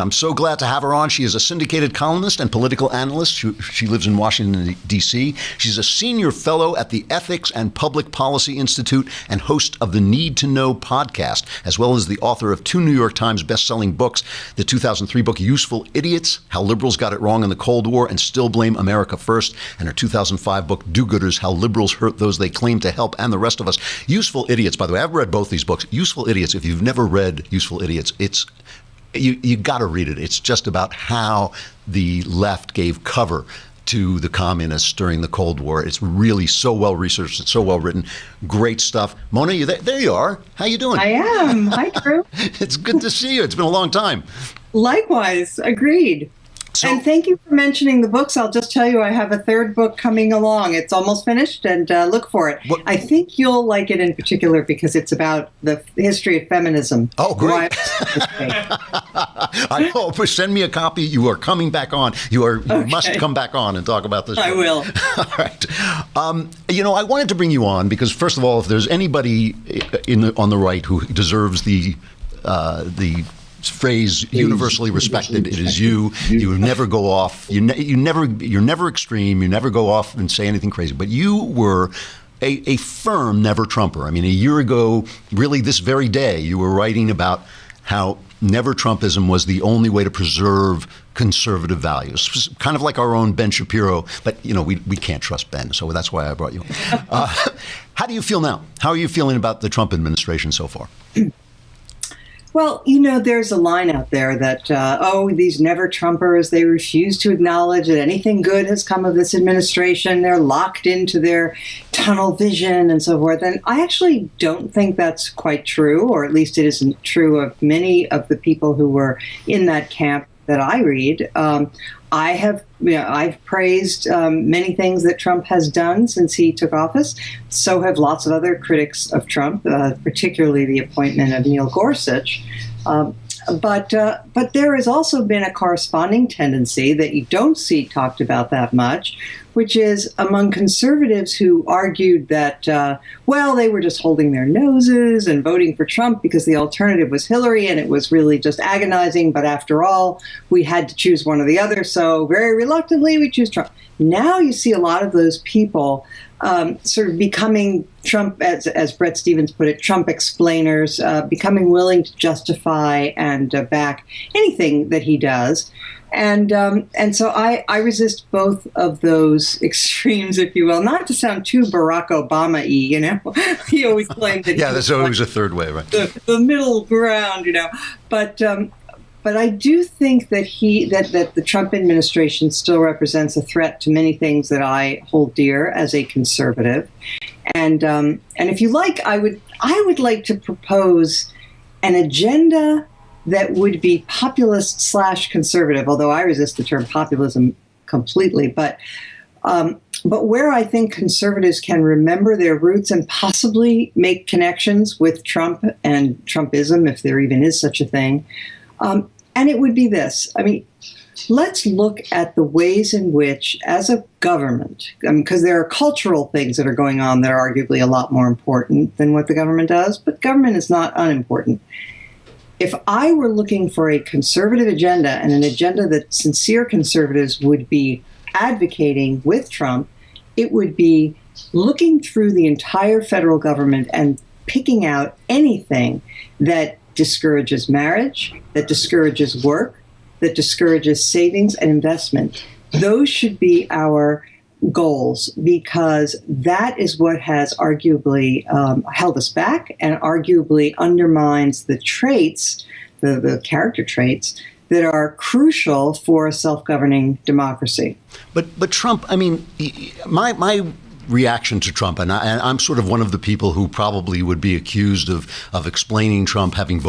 I'm so glad to have her on. She is a syndicated columnist and political analyst. She lives in Washington, D.C. She's a senior fellow at the Ethics and Public Policy Institute and host of the Need to Know podcast, as well as the author of 2 New York Times best-selling books, the 2003 book Useful Idiots, How Liberals Got It Wrong in the Cold War and Still Blame America First, and her 2005 book Do-Gooders, How Liberals Hurt Those They Claim to Help and the Rest of Us. Useful Idiots, by the way, I've read both these books. Useful Idiots, if you've never read Useful Idiots, You got to read it. It's just about how the left gave cover to the communists during the Cold War. It's really so well researched. It's so well written. Great stuff. Mona, you there you are. How you doing? I am. Hi, Drew. It's good to see you. It's been a long time. Likewise. Agreed. And thank you for mentioning the books. I'll just tell you, I have a 3rd book coming along. It's almost finished, and look for it. What? I think you'll like it in particular because it's about the history of feminism. Oh, great. I hope. Send me a copy. You are coming back on. You must come back on and talk about this. I will. All right. I wanted to bring you on because, first of all, if there's anybody on the right who deserves the phrase universally respected, it is you. You never go off. You're never extreme. You never go off and say anything crazy. But you were a firm never Trumper. I mean, a year ago, really this very day, you were writing about how never Trumpism was the only way to preserve conservative values, kind of like our own Ben Shapiro. But, we can't trust Ben. So that's why I brought you. How do you feel now? How are you feeling about the Trump administration so far? Well, there's a line out there that, these never Trumpers, they refuse to acknowledge that anything good has come of this administration. They're locked into their tunnel vision and so forth. And I actually don't think that's quite true, or at least it isn't true of many of the people who were in that camp that I read. I've praised many things that Trump has done since he took office. So have lots of other critics of Trump, particularly the appointment of Neil Gorsuch. But there has also been a corresponding tendency that you don't see talked about that much, which is among conservatives who argued that, they were just holding their noses and voting for Trump because the alternative was Hillary and it was really just agonizing. But after all, we had to choose one or the other. So very reluctantly, we choose Trump. Now you see a lot of those people sort of becoming Trump, as Bret Stephens put it, Trump explainers, becoming willing to justify and back anything that he does. And so I resist both of those extremes, if you will, not to sound too Barack Obama-y, He always claimed that. Yeah, there's always a third way, right? The middle ground, But I do think that that the Trump administration still represents a threat to many things that I hold dear as a conservative. And if you like, I would like to propose an agenda that would be populist/conservative, although I resist the term populism completely. But where I think conservatives can remember their roots and possibly make connections with Trump and Trumpism, if there even is such a thing. And it would be this. I mean, let's look at the ways in which, as a government, because there are cultural things that are going on that are arguably a lot more important than what the government does, but government is not unimportant. If I were looking for a conservative agenda and an agenda that sincere conservatives would be advocating with Trump, it would be looking through the entire federal government and picking out anything that discourages marriage, that discourages work, that discourages savings and investment. Those should be our goals, because that is what has arguably held us back and arguably undermines the traits, the character traits, that are crucial for a self-governing democracy. But Trump, I mean, my reaction to Trump, and I'm sort of one of the people who probably would be accused of explaining Trump, having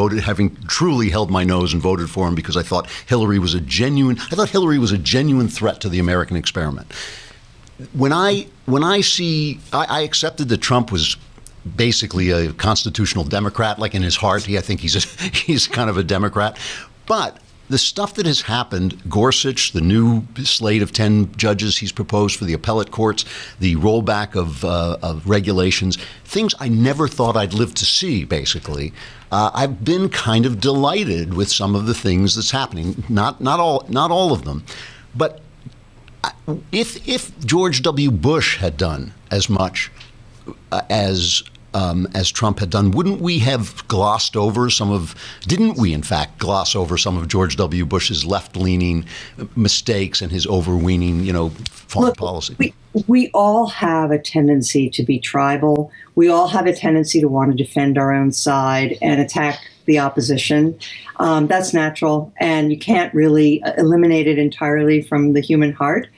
truly held my nose and voted for him because I thought Hillary was a genuine threat to the American experiment. When I accepted that Trump was basically a constitutional Democrat, like in his heart, I think he's kind of a Democrat. But the stuff that has happened, Gorsuch, the new slate of 10 judges he's proposed for the appellate courts, the rollback of regulations, things I never thought I'd live to see, basically. I've been kind of delighted with some of the things that's happening. Not all of them. But if George W. Bush had done as much as Trump had done, wouldn't we have glossed over didn't we in fact gloss over some of George W. Bush's left-leaning mistakes and his overweening, foreign policy? We all have a tendency to be tribal. We all have a tendency to want to defend our own side and attack the opposition. That's natural, and you can't really eliminate it entirely from the human heart.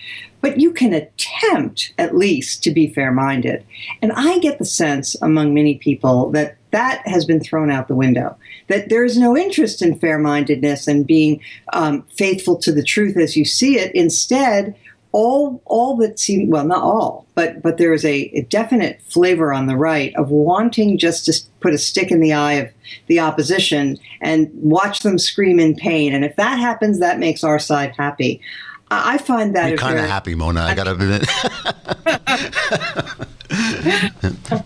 But you can attempt, at least, to be fair-minded. And I get the sense among many people that that has been thrown out the window, that there is no interest in fair-mindedness and being faithful to the truth as you see it. Instead, all that seems, well, not all, but there is a definite flavor on the right of wanting just to put a stick in the eye of the opposition and watch them scream in pain. And if that happens, that makes our side happy. I find that you're kind of happy, Mona. I got to admit.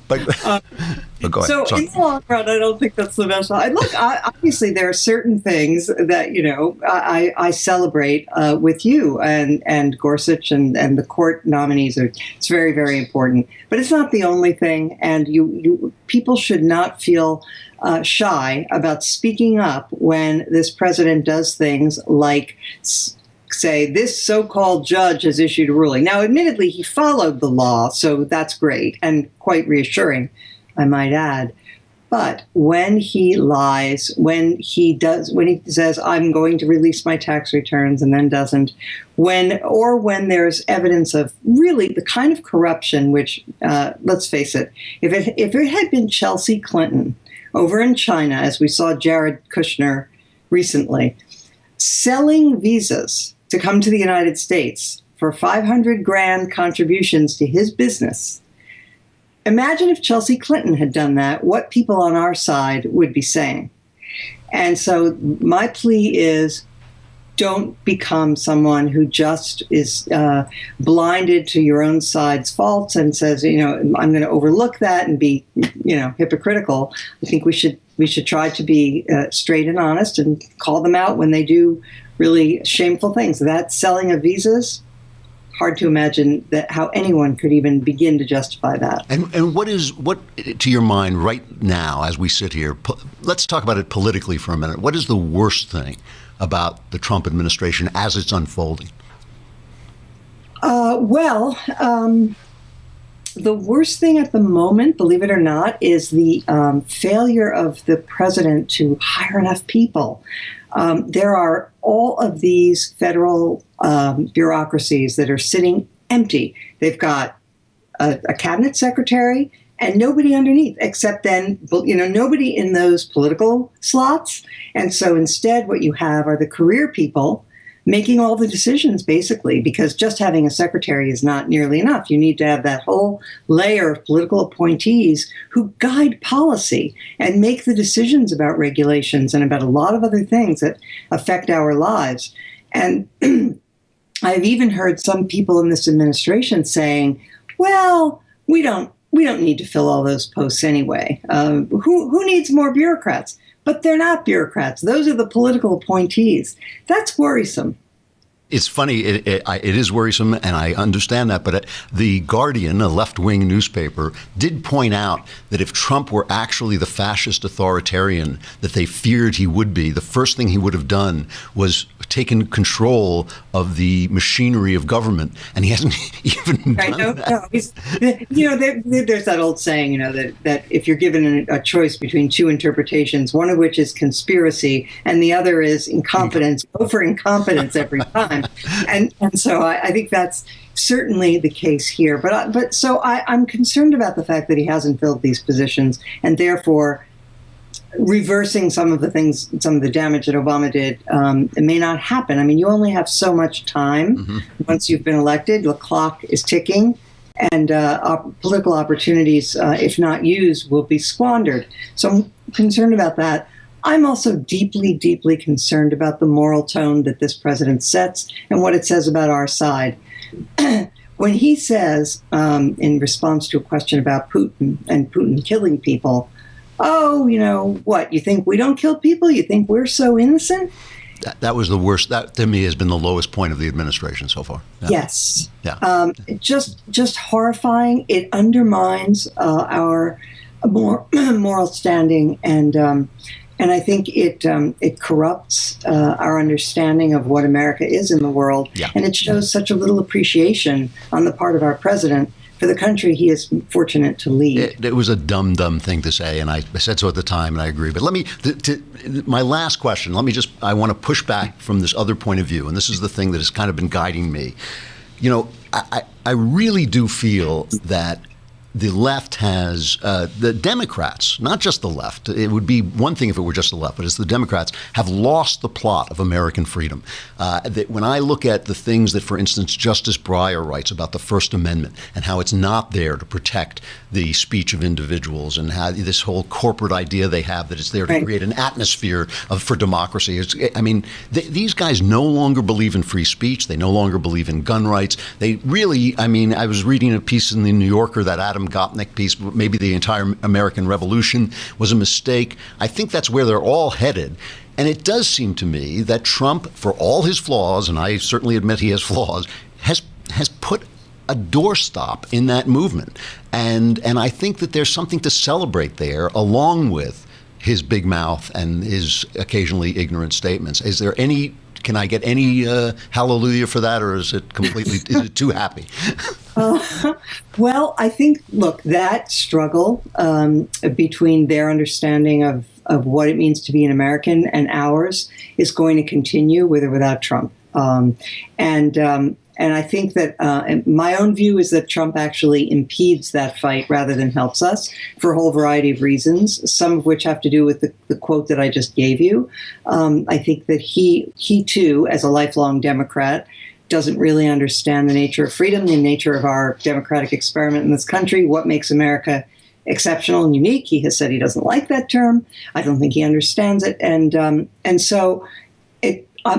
but go ahead. So in the long run, I don't think that's the best. Look, obviously there are certain things that I celebrate with you and Gorsuch and the court nominees. It's very, very important, but it's not the only thing. And people should not feel shy about speaking up when this president does things like say, this so-called judge has issued a ruling. Now, admittedly, he followed the law, so that's great and quite reassuring, I might add. But when he lies, when he says, I'm going to release my tax returns and then doesn't, when there's evidence of really the kind of corruption which, let's face it, if it had been Chelsea Clinton over in China, as we saw Jared Kushner recently, selling visas to come to the United States for $500,000 contributions to his business. Imagine if Chelsea Clinton had done that, what people on our side would be saying. And so my plea is, don't become someone who just is blinded to your own side's faults and says, I'm going to overlook that and be, hypocritical. I think we should try to be straight and honest and call them out when they do really shameful things. That selling of visas, hard to imagine that how anyone could even begin to justify that. And what to your mind right now as we sit here, let's talk about it politically for a minute. What is the worst thing about the Trump administration as it's unfolding? The worst thing at the moment, believe it or not, is the failure of the president to hire enough people. There are all of these federal bureaucracies that are sitting empty. They've got a cabinet secretary and nobody underneath, except then, nobody in those political slots. And so instead, what you have are the career people making all the decisions, basically, because just having a secretary is not nearly enough. You need to have that whole layer of political appointees who guide policy and make the decisions about regulations and about a lot of other things that affect our lives. And I've even heard some people in this administration saying, well, we don't need to fill all those posts anyway. Who needs more bureaucrats? But they're not bureaucrats. Those are the political appointees. That's worrisome. It's funny. It is worrisome, and I understand that. But The Guardian, a left-wing newspaper, did point out that if Trump were actually the fascist authoritarian that they feared he would be, the first thing he would have done was taken control of the machinery of government, and he hasn't even done that. There's that old saying, that if you're given a choice between two interpretations, one of which is conspiracy and the other is incompetence, go for incompetence every time. And so I think that's certainly the case here. But so I'm concerned about the fact that he hasn't filled these positions, and therefore reversing some of the things, some of the damage that Obama did, it may not happen. I mean, you only have so much time once you've been elected. The clock is ticking, and political opportunities, if not used, will be squandered. So I'm concerned about that. I'm also deeply, deeply concerned about the moral tone that this president sets and what it says about our side. When he says, in response to a question about Putin and Putin killing people, oh, what, you think we don't kill people? You think we're so innocent? That was the worst. That, to me, has been the lowest point of the administration so far. Yeah. Yes. Yeah. Just horrifying. It undermines our moral standing, and I think it corrupts our understanding of what America is in the world. Yeah. And it shows such a little appreciation on the part of our president for the country he is fortunate to lead. It was a dumb thing to say, and I said so at the time, and I agree. But let me, my last question, I want to push back from this other point of view, and this is the thing that has kind of been guiding me. I really do feel that the left has, the Democrats, not just the left, it would be one thing if it were just the left, but it's the Democrats, have lost the plot of American freedom. That when I look at the things that, for instance, Justice Breyer writes about the First Amendment and how it's not there to protect the speech of individuals, and how this whole corporate idea they have that it's there to create an atmosphere for democracy. These guys no longer believe in free speech. They no longer believe in gun rights. They really, I was reading a piece in the New Yorker, that Adam Gopnik piece, maybe the entire American Revolution was a mistake. I think that's where they're all headed. And it does seem to me that Trump, for all his flaws, and I certainly admit he has flaws, has put a doorstop in that movement. And I think that there's something to celebrate there, along with his big mouth and his occasionally ignorant statements. Can I get any hallelujah for that, or is it too happy? Well, I think, look, that struggle between their understanding of what it means to be an American and ours is going to continue with or without Trump. And I think that my own view is that Trump actually impedes that fight rather than helps us for a whole variety of reasons, some of which have to do with the quote that I just gave you. I think that he too, as a lifelong Democrat, doesn't really understand the nature of freedom, the nature of our democratic experiment in this country, what makes America exceptional and unique. He has said he doesn't like that term. I don't think he understands it. And so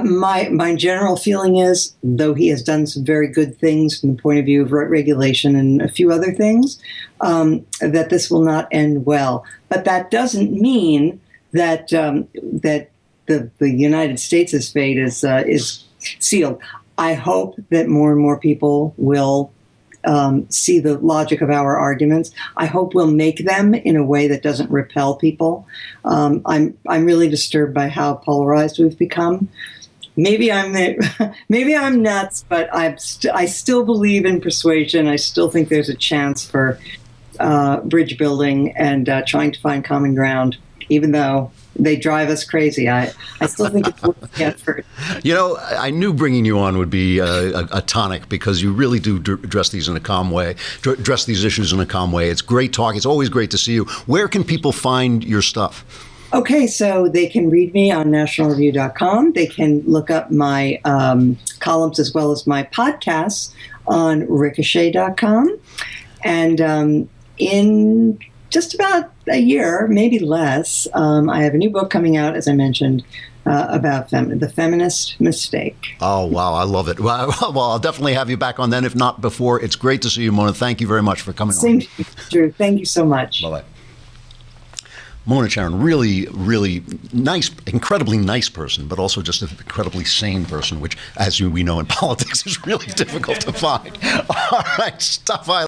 my general feeling is, though he has done some very good things from the point of view of regulation and a few other things, that this will not end well. But that doesn't mean that that the United States' fate is sealed. I hope that more and more people will see the logic of our arguments. I hope we'll make them in a way that doesn't repel people. I'm really disturbed by how polarized we've become. Maybe I'm nuts, but I still believe in persuasion. I still think there's a chance for bridge building and trying to find common ground, even though they drive us crazy. I still think it's worth the effort. I knew bringing you on would be a tonic, because you really do address these in a calm way, address these issues in a calm way. It's great talk. It's always great to see you. Where can people find your stuff? Okay, so they can read me on nationalreview.com. They can look up my columns as well as my podcasts on ricochet.com. And in just about a year, maybe less, I have a new book coming out, as I mentioned, about the feminist mistake. Oh, wow. I love it. Well, I'll definitely have you back on then, if not before. It's great to see you, Mona. Thank you very much for coming on. Same to you, Drew. Thank you so much. Bye-bye. Mona Charen, really, really nice, incredibly nice person, but also just an incredibly sane person, which, as we know in politics, is really difficult to find. All right, stuff I